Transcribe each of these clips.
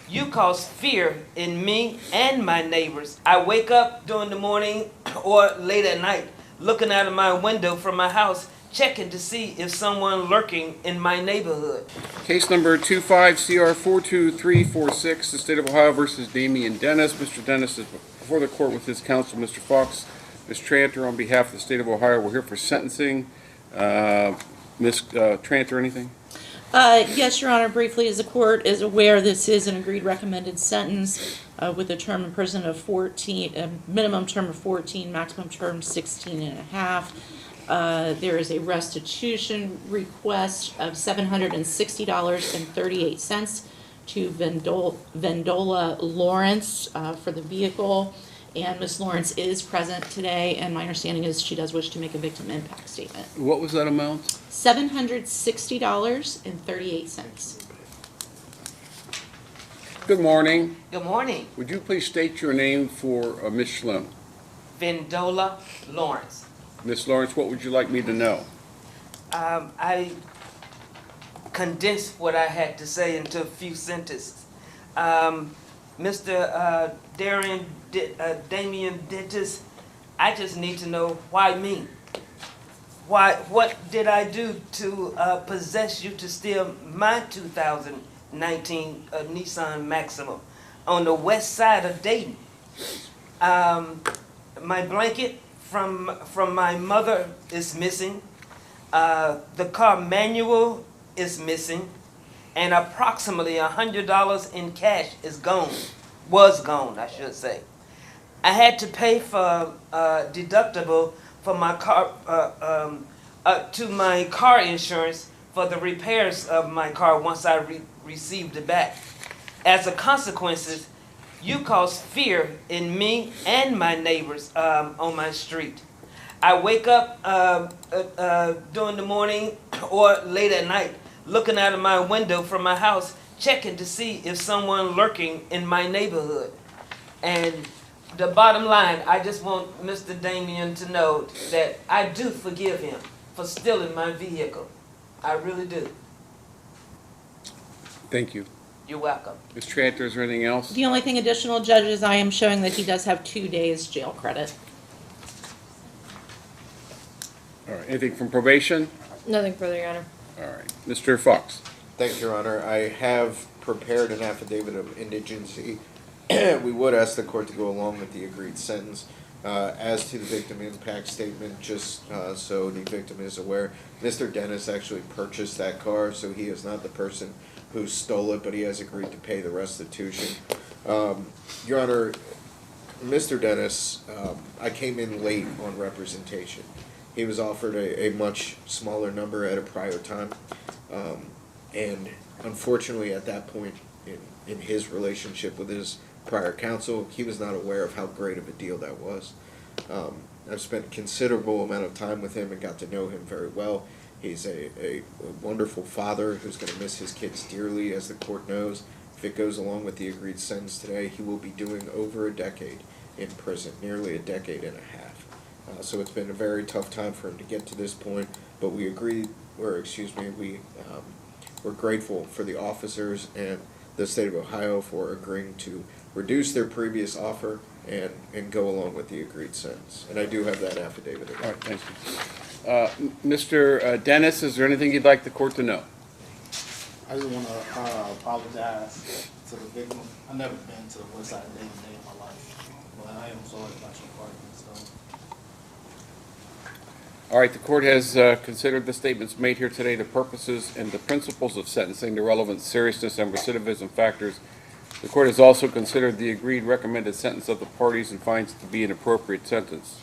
You cause fear in me and my neighbors. I wake up during the morning or late at night, looking out of my window from my house, checking to see if someone lurking in my neighborhood. Case number 25CR42346, the State of Ohio versus Damian Dennis. Mr. Dennis is before the court with his counsel, Mr. Fox. Ms. Tranter, on behalf of the State of Ohio, we're here for sentencing. Ms. Tranter, anything? Yes, Your Honor, briefly, as the court is aware, this is an agreed recommended sentence with a term in prison of 14, a minimum term of 14, maximum term 16 and a half. There is a restitution request of $760.38 to Vendola Lawrence for the vehicle. And Ms. Lawrence is present today, and my understanding is she does wish to make a victim impact statement. What was that amount? $760.38. Good morning. Good morning, Would you please state your name for Ms. Schlim? Vendola Lawrence. Ms. Lawrence, what would you like me to know? I condensed what I had to say into a few sentences. Mr. Damian Dentis, I just need to know why me? What did I do to possess you to steal my 2019 Nissan Maxima on the west side of Dayton? My blanket from my mother is missing. The car manual is missing, and approximately $100 in cash is gone. Was gone, I should say. I had to pay for deductible for my car to my car insurance for the repairs of my car once I received it back. As a consequence, you cause fear in me and my neighbors on my street. I wake up during the morning or late at night, looking out of my window from my house, checking to see if someone lurking in my neighborhood. And the bottom line, I just want Mr. Damian to know that I do forgive him for stealing my vehicle. I really do. Thank you. You're welcome. Ms. Tranter, is there anything else? The only thing additional, judges, I am showing that he does have 2 days jail credit. All right, anything from probation? Nothing further, Your Honor. All right, Mr. Fox. Thank you, Your Honor. I have prepared an affidavit of indigency. We would ask the court to go along with the agreed sentence. As to the victim impact statement, just so the victim is aware, Mr. Dennis actually purchased that car, so he is not the person who stole it, but he has agreed to pay the restitution. Your Honor, Mr. Dennis, I came in late on representation. He was offered a much smaller number at a prior time. And unfortunately, at that point in his relationship with his prior counsel, he was not aware of how great of a deal that was. I've spent a considerable amount of time with him and got to know him very well. He's a wonderful father who's going to miss his kids dearly, as the court knows. If it goes along with the agreed sentence today, he will be doing over a decade in prison, nearly a decade and a half. So it's been a very tough time for him to get to this point, but we agreed, or excuse me, we're grateful for the officers and the state of Ohio for agreeing to reduce their previous offer and go along with the agreed sentence. And I do have that affidavit. All right, thank you. Mr. Dennis, is there anything you'd like the court to know? I just want to apologize to the victim. I've never been to the west side of Dayton day in my life, but I am sorry about your part. So. All right, the court has considered the statements made here today, the purposes and the principles of sentencing, the relevant seriousness and recidivism factors. The court has also considered the agreed recommended sentence of the parties and finds it to be an appropriate sentence.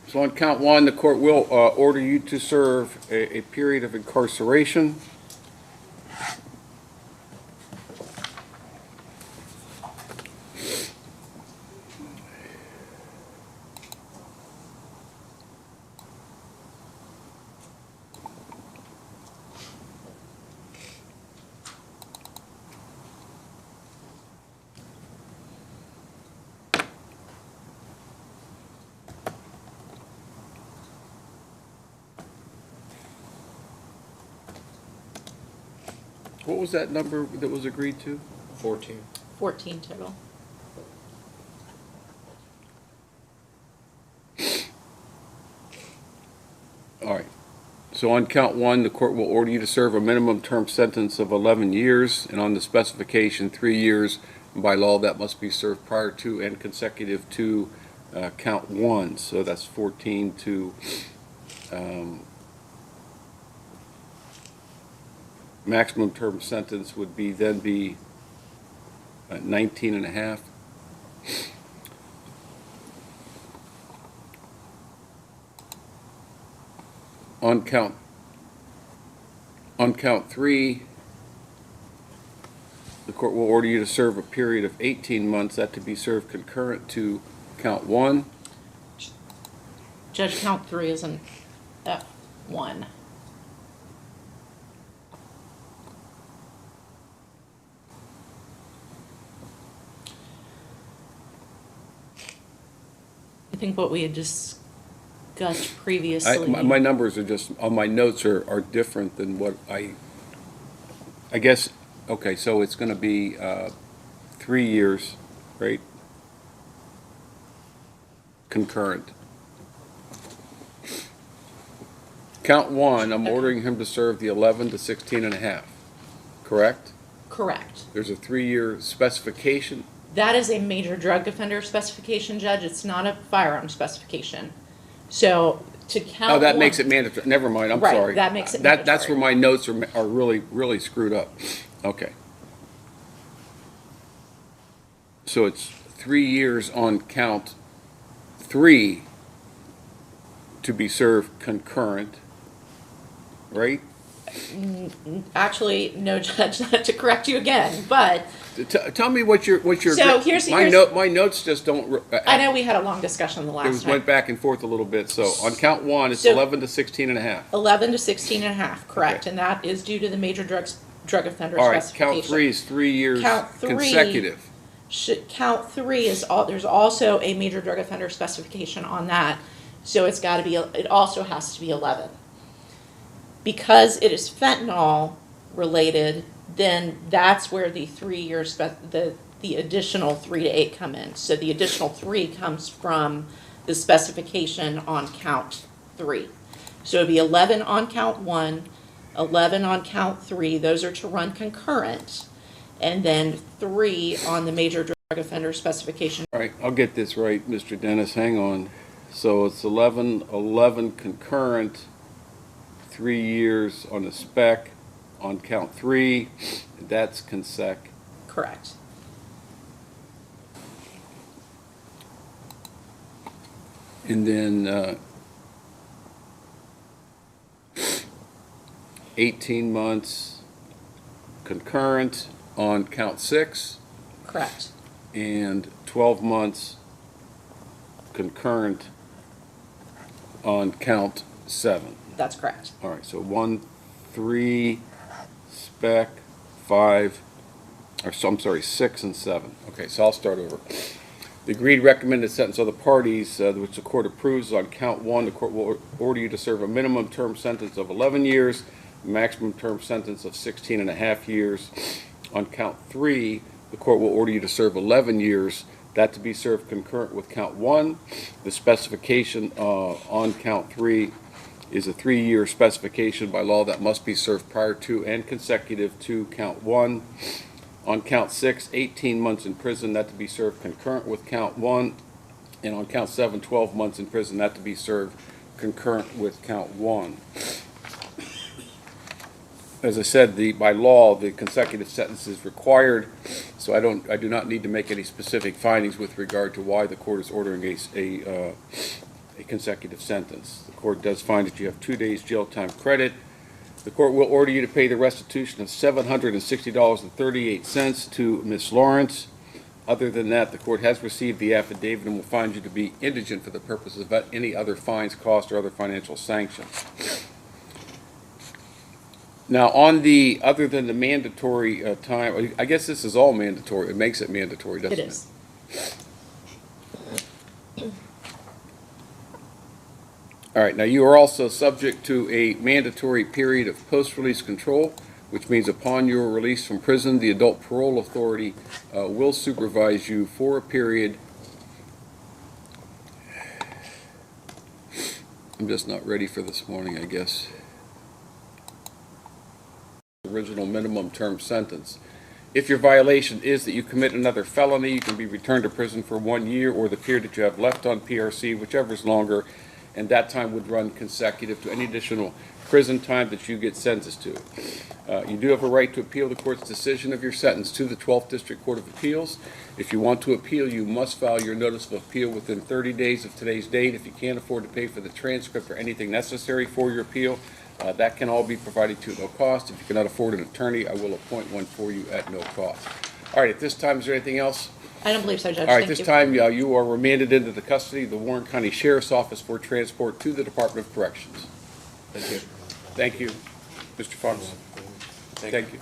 So on count one, the court will order you to serve a period of incarceration. What was that number that was agreed to? 14. 14 total. All right. So on count one, the court will order you to serve a minimum term sentence of 11 years, and on the specification, 3 years. And by law, that must be served prior to and consecutive to count one. So that's 14 to maximum term sentence would be 19 and a half. On count three, the court will order you to serve a period of 18 months, that to be served concurrent to count one. Judge, count 3 is an F1. I think what we had discussed previously. My numbers are just, on my notes are different than what I guess, okay, so it's gonna be 3 years, right? Concurrent. Count one, I'm ordering him to serve the 11 to 16 and a half, correct? Correct. There's a 3-year specification. That is a major drug offender specification, Judge. It's not a firearm specification. So to count. Oh, that one- makes it mandatory. Never mind, I'm Right, sorry. that makes it That's where mandatory. my notes are really, really screwed up. Okay. So it's 3 years on count 3 to be served concurrent, right? Actually, no, Judge, not to correct you again, but Tell me what your. So here's- My notes just don't. I know we had a long discussion the It last was, time. went back and forth a little bit. So on count one, it's So- 11 to 16 and a half. 11 to 16 and a half, correct, Okay. and that is due to the major drug offender All right, specification. count 3 is 3 years Count three- consecutive. Count 3 is there's also a major drug offender specification on that, so it's got to be, it also has to be 11. Because it is fentanyl related, then that's where the 3 years, the additional 3 to 8 come in. So the additional 3 comes from the specification on count 3. So it'd be 11 on count 1, 11 on count 3, those are to run concurrent, and then 3 on the major drug offender specification. All right, I'll get this right, Mr. Dennis, hang on. So it's 11 concurrent, 3 years on the spec, on count 3, that's consec. Correct. And then 18 months concurrent on count 6, Correct. and 12 months concurrent on count 7. That's correct. All right, so 1, 3, spec, 5, I'm sorry, 6 and 7. Okay, so I'll start over. The agreed recommended sentence of the parties, which the court approves on count 1, the court will order you to serve a minimum term sentence of 11 years, maximum term sentence of 16 and a half years. On count 3, the court will order you to serve 11 years, that to be served concurrent with count 1. The specification on count 3 is a 3-year specification by law that must be served prior to and consecutive to count 1. On count 6, 18 months in prison, that to be served concurrent with count 1. And on count 7, 12 months in prison, that to be served concurrent with count 1. As I said, by law, the consecutive sentence is required, so I do not need to make any specific findings with regard to why the court is ordering a consecutive sentence. The court does find that you have 2 days jail time credit. The court will order you to pay the restitution of $760.38 to Ms. Lawrence. Other than that, the court has received the affidavit and will find you to be indigent for the purposes of any other fines, costs, or other financial sanctions. Now, on the, other than the mandatory time, I guess this is all mandatory. It makes it mandatory, doesn't it? It is. All right, now you are also subject to a mandatory period of post-release control, which means upon your release from prison, the adult parole authority will supervise you for a period. I'm just not ready for this morning, I guess. Original minimum term sentence. If your violation is that you commit another felony, you can be returned to prison for 1 year or the period that you have left on PRC, whichever is longer, and that time would run consecutive to any additional prison time that you get sentenced to. You do have a right to appeal the court's decision of your sentence to the 12th District Court of Appeals. If you want to appeal, you must file your notice of appeal within 30 days of today's date. If you can't afford to pay for the transcript or anything necessary for your appeal, that can all be provided to no cost. If you cannot afford an attorney, I will appoint one for you at no cost. All right, at this time, is there anything else? I don't believe so, Judge. All right, Thank this you. time you are remanded into the custody of the Warren County Sheriff's Office for transport to the Department of Corrections. Thank you. Thank you. Mr. Fox. Thank you.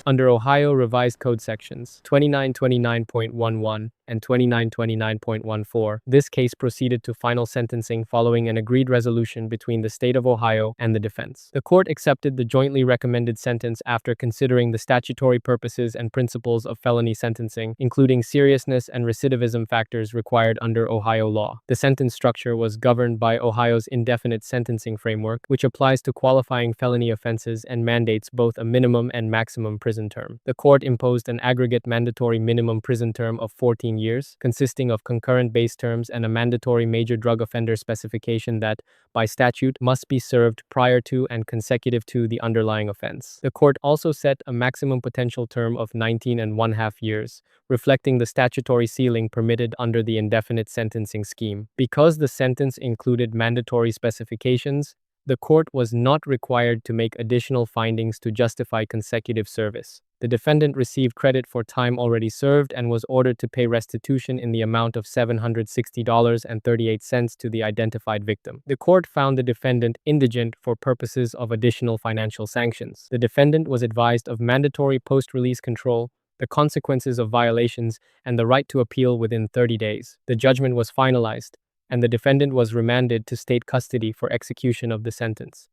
Under Ohio Revised Code Sections 2929.11 and 2929.14, this case proceeded to final sentencing following an agreed resolution between the state of Ohio and the defense. The court accepted the jointly recommended sentence after considering the statutory purposes and principles of felony sentencing, including seriousness and recidivism factors required under Ohio law. The sentence structure was governed by Ohio's indefinite sentencing framework, which applies to qualifying felony offenses and mandates both a minimum and maximum prison term. The court imposed an aggregate mandatory minimum prison term of 14 years, consisting of concurrent base terms and a mandatory major drug offender specification that, by statute, must be served prior to and consecutive to the underlying offense. The court also set a maximum potential term of 19.5 years, reflecting the statutory ceiling permitted under the indefinite sentencing scheme. Because the sentence included mandatory specifications, the court was not required to make additional findings to justify consecutive service. The defendant received credit for time already served and was ordered to pay restitution in the amount of $760.38 to the identified victim. The court found the defendant indigent for purposes of additional financial sanctions. The defendant was advised of mandatory post-release control, the consequences of violations, and the right to appeal within 30 days. The judgment was finalized, and the defendant was remanded to state custody for execution of the sentence.